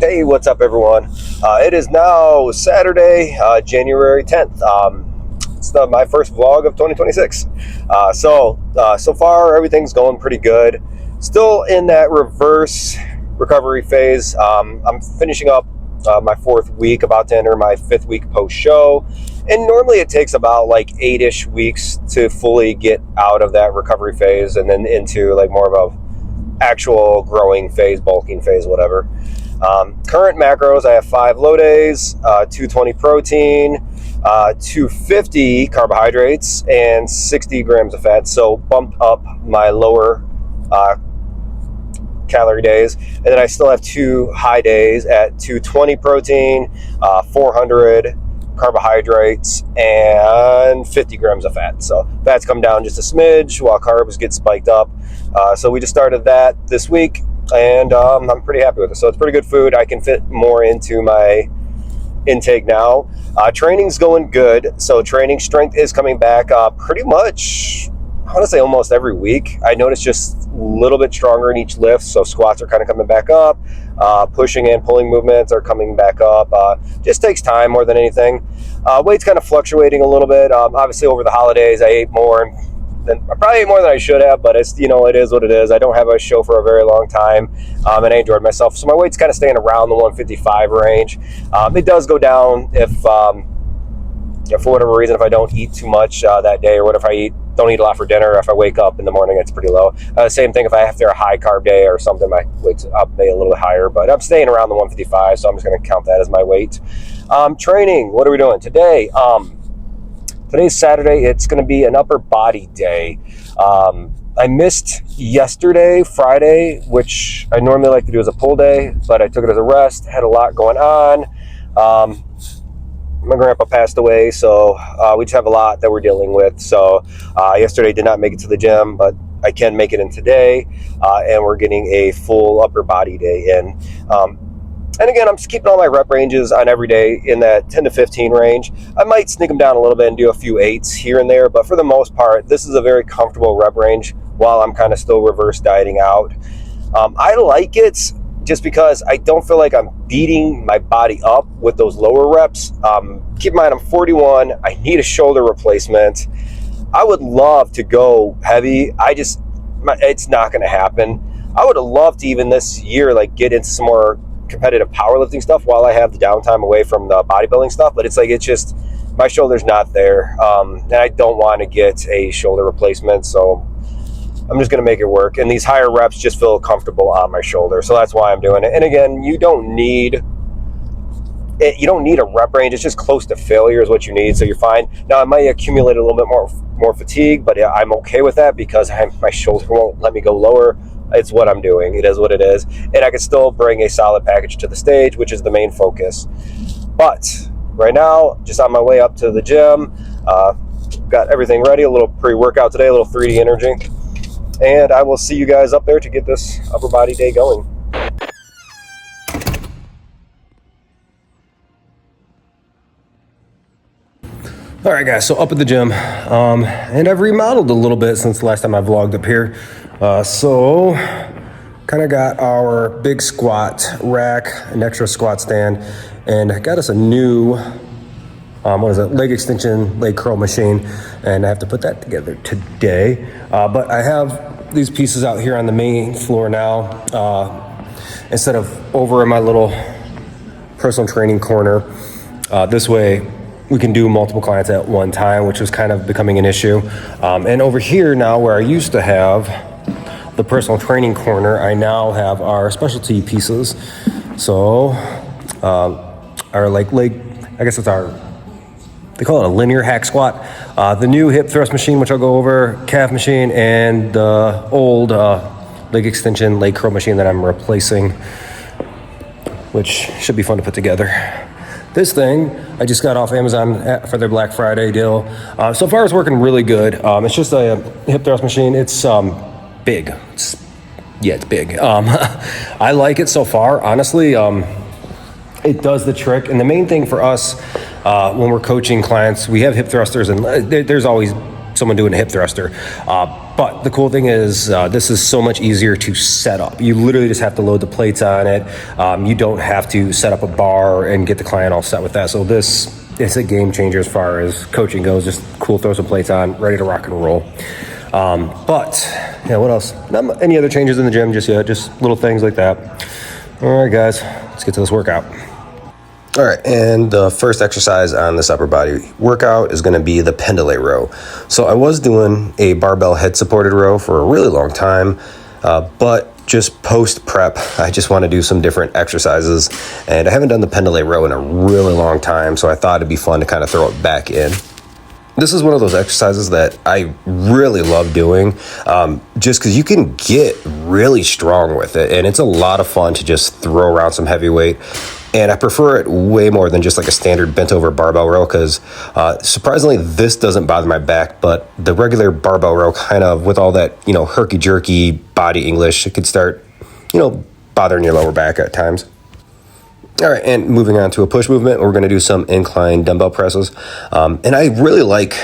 Hey, what's up, everyone? It is now Saturday, January 10th. It's my first vlog of 2026. So far, everything's going pretty good. Still in that reverse recovery phase. I'm finishing up my 4th week, about to enter my 5th week post-show. And normally it takes about like 8-ish weeks to fully get out of that recovery phase and then into like more of a actual growing phase, bulking phase, whatever. Current macros, I have 5 low days, 220 protein, 250 carbohydrates, and 60 grams of fat. So bumped up my lower calorie days. And then I still have 2 high days at 220 protein, 400 carbohydrates, and 50 grams of fat. So fat's come down just a smidge while carbs get spiked up. So we just started that this week, and I'm pretty happy with it. So it's pretty good food. I can fit more into my intake now. Training's going good. So training strength is coming back pretty much, I want to say almost every week. I noticed just a little bit stronger in each lift. So squats are kind of coming back up. Pushing and pulling movements are coming back up. Just takes time more than anything. Weight's kind of fluctuating a little bit. Obviously over the holidays I ate more I probably ate more than I should have, but it's, it is what it is. I don't have a show for a very long time, and I enjoyed myself. So my weight's kind of staying around the 155 range. It does go down if for whatever reason, if I don't eat too much that day, or what if I don't eat a lot for dinner. If I wake up in the morning, it's pretty low. Same thing if I have a high carb day or something, my weight's up maybe a little bit higher, but I'm staying around the 155, so I'm just going to count that as my weight. Training, what are we doing today? Today's Saturday. It's going to be an upper body day. I missed yesterday, Friday, which I normally like to do as a pull day, but I took it as a rest. Had a lot going on. My grandpa passed away, so we just have a lot that we're dealing with. So yesterday did not make it to the gym, but I can make it in today, and we're getting a full upper body day in. And again, I'm just keeping all my rep ranges on every day in that 10 to 15 range. I might sneak them down a little bit and do a few 8s here and there, but for the most part, this is a very comfortable rep range while I'm kind of still reverse dieting out. I like it just because I don't feel like I'm beating my body up with those lower reps. Keep in mind, I'm 41. I need a shoulder replacement. I would love to go heavy. It's not going to happen. I would have loved to even this year get into some more competitive powerlifting stuff while I have the downtime away from the bodybuilding stuff, but it's just my shoulder's not there, and I don't want to get a shoulder replacement, so I'm just going to make it work. And these higher reps just feel comfortable on my shoulder, so that's why I'm doing it. And again, you don't need a rep range. It's just close to failure is what you need, so you're fine. Now I might accumulate a little bit more fatigue, but I'm okay with that because my shoulder won't let me go lower. It's what I'm doing. It is what it is. And I can still bring a solid package to the stage, which is the main focus. But right now, just on my way up to the gym, got everything ready, a little pre-workout today, a little 3D energy. And I will see you guys up there to get this upper body day going. All right, guys, so up at the gym, and I've remodeled a little bit since the last time I vlogged up here. So kind of got our big squat rack, an extra squat stand, and I got us a new, leg extension, leg curl machine, and I have to put that together today. But I have these pieces out here on the main floor now, instead of over in my little personal training corner. This way, we can do multiple clients at one time, which was kind of becoming an issue. And over here now, where I used to have the personal training corner, I now have our specialty pieces. So our leg, I guess it's they call it a linear hack squat. The new hip thrust machine, which I'll go over, calf machine, and the old leg extension, leg curl machine that I'm replacing, which should be fun to put together. This thing, I just got off Amazon for their Black Friday deal. So far it's working really good. It's just a hip thrust machine. It's big. It's big. I like it so far, honestly. It does the trick. And the main thing for us, when we're coaching clients, we have hip thrusters, and there's always someone doing a hip thruster. But the cool thing is this is so much easier to set up. You literally just have to load the plates on it. You don't have to set up a bar and get the client all set with that. So this is a game changer as far as coaching goes. Just cool, throw some plates on, ready to rock and roll. But yeah, what else? Not any other changes in the gym just yet, just little things like that. All right, guys, let's get to this workout. All right, and the first exercise on this upper body workout is going to be the pendulate row. So I was doing a barbell head supported row for a really long time, but just post prep, I just want to do some different exercises, and I haven't done the pendulate row in a really long time, so I thought it'd be fun to kind of throw it back in. This is one of those exercises that I really love doing, just because you can get really strong with it, and it's a lot of fun to just throw around some heavy weight. And I prefer it way more than just like a standard bent over barbell row, because surprisingly, this doesn't bother my back, but the regular barbell row kind of, with all that, herky-jerky body English, it could start, bothering your lower back at times. All right, and moving on to a push movement, we're going to do some incline dumbbell presses. And I really like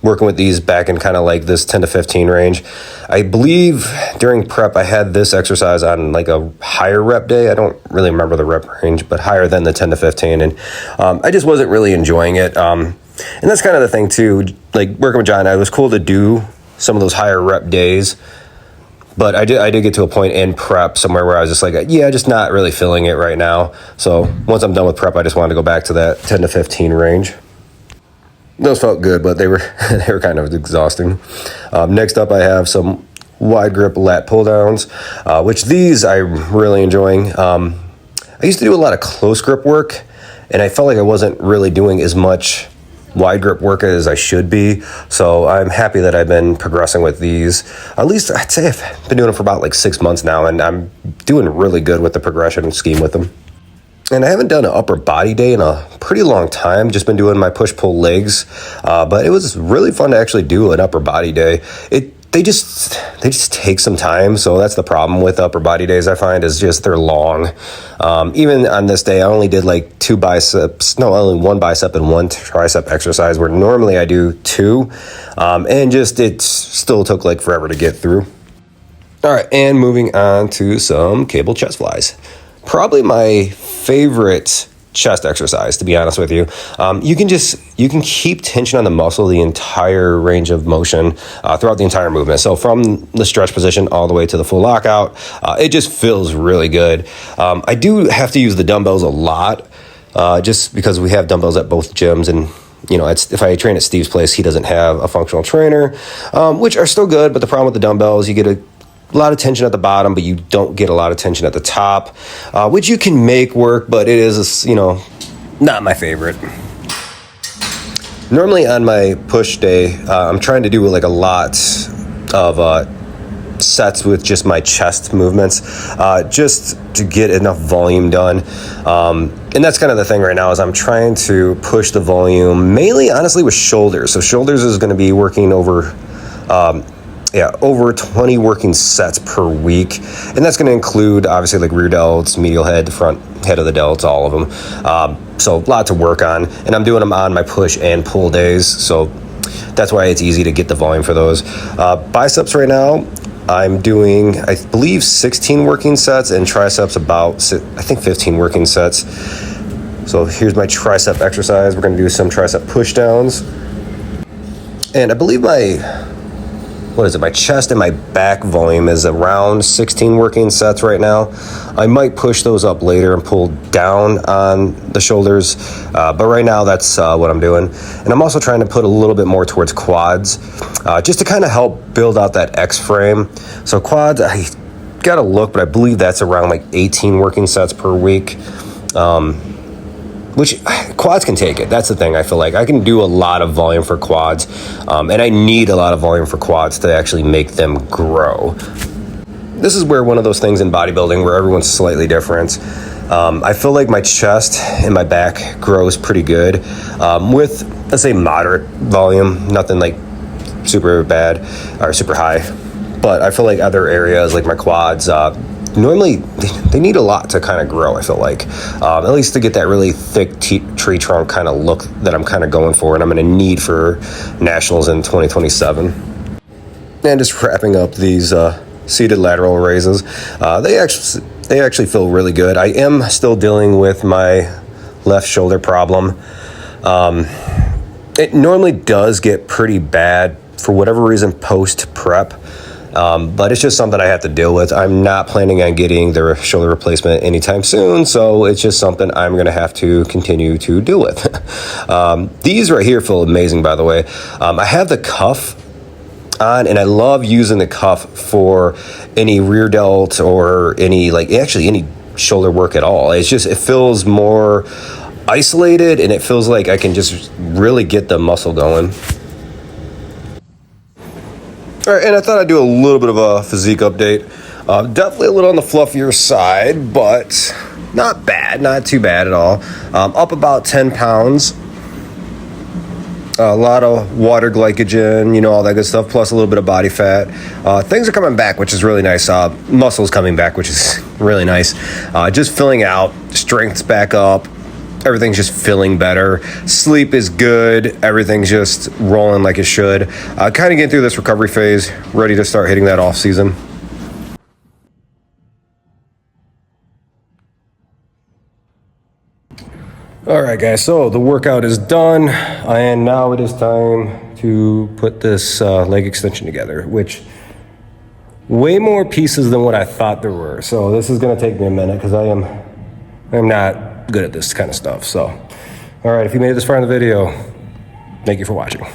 working with these back in kind of like this 10 to 15 range. I believe during prep, I had this exercise on like a higher rep day. I don't really remember the rep range, but higher than the 10 to 15. And I just wasn't really enjoying it. And that's kind of the thing too, like working with John, it was cool to do some of those higher rep days. But I did get to a point in prep somewhere where I was just like, yeah, just not really feeling it right now. So once I'm done with prep, I just wanted to go back to that 10 to 15 range. Those felt good, but they were kind of exhausting. Next up, I have some wide grip lat pull downs, which these I'm really enjoying. I used to do a lot of close grip work, and I felt like I wasn't really doing as much wide grip work as I should be. So I'm happy that I've been progressing with these. At least I'd say I've been doing them for about like 6 months now, and I'm doing really good with the progression scheme with them. And I haven't done an upper body day in a pretty long time, just been doing my push-pull legs, but it was really fun to actually do an upper body day. They just take some time, so that's the problem with upper body days, I find, is just they're long. Even on this day, I only did like only one bicep and one tricep exercise, where normally I do 2, and just it still took like forever to get through. All right, and moving on to some cable chest flies. Probably my favorite chest exercise, to be honest with you. You can keep tension on the muscle the entire range of motion throughout the entire movement. So from the stretch position all the way to the full lockout, it just feels really good. I do have to use the dumbbells a lot, just because we have dumbbells at both gyms, and if I train at Steve's place, he doesn't have a functional trainer, which are still good. But the problem with the dumbbells, you get a lot of tension at the bottom, but you don't get a lot of tension at the top, which you can make work, but it is, not my favorite. Normally on my push day, I'm trying to do like a lot of sets with just my chest movements, just to get enough volume done. And that's kind of the thing right now, is I'm trying to push the volume mainly, honestly, with shoulders. So shoulders is going to be working over 20 working sets per week. And that's going to include, obviously, like rear delts, medial head, front head of the delts, all of them. So a lot to work on. And I'm doing them on my push and pull days. So that's why it's easy to get the volume for those. Biceps right now, I'm doing, I believe, 16 working sets, and triceps about, I think, 15 working sets. So here's my tricep exercise. We're going to do some tricep push downs. And I believe my chest and my back volume is around 16 working sets right now. I might push those up later and pull down on the shoulders, but right now that's what I'm doing. And I'm also trying to put a little bit more towards quads, just to kind of help build out that X frame. So quads, I gotta look, but I believe that's around like 18 working sets per week. Which quads can take it. That's the thing. I feel like I can do a lot of volume for quads, and I need a lot of volume for quads to actually make them grow. This is where one of those things in bodybuilding where everyone's slightly different. I feel like my chest and my back grows pretty good with, let's say, moderate volume, nothing like super bad or super high. But I feel like other areas like my quads, normally they need a lot to kind of grow, I feel like, at least to get that really thick tree trunk kind of look that I'm kind of going for, and I'm going to need for nationals in 2027. And just wrapping up these seated lateral raises. They actually feel really good. I am still dealing with my left shoulder problem. It normally does get pretty bad for whatever reason post prep. But it's just something I have to deal with. I'm not planning on getting the shoulder replacement anytime soon, so it's just something I'm going to have to continue to deal with. These right here feel amazing, by the way. I have the cuff on, and I love using the cuff for any rear delt or any shoulder work at all. It feels more isolated, and it feels like I can just really get the muscle going. All right, and I thought I'd do a little bit of a physique update. Definitely a little on the fluffier side, but not bad, not too bad at all. Up about 10 pounds. A lot of water glycogen, all that good stuff, plus a little bit of body fat. Things are coming back, which is really nice. Muscles coming back, which is really nice. Just filling out, strength's back up. Everything's just feeling better. Sleep is good. Everything's just rolling like it should. Kind of getting through this recovery phase, ready to start hitting that off season. All right, guys, so the workout is done, and now it is time to put this leg extension together, which way more pieces than what I thought there were. So this is gonna take me a minute because I'm not good at this kind of stuff. So, all right, if you made it this far in the video, thank you for watching.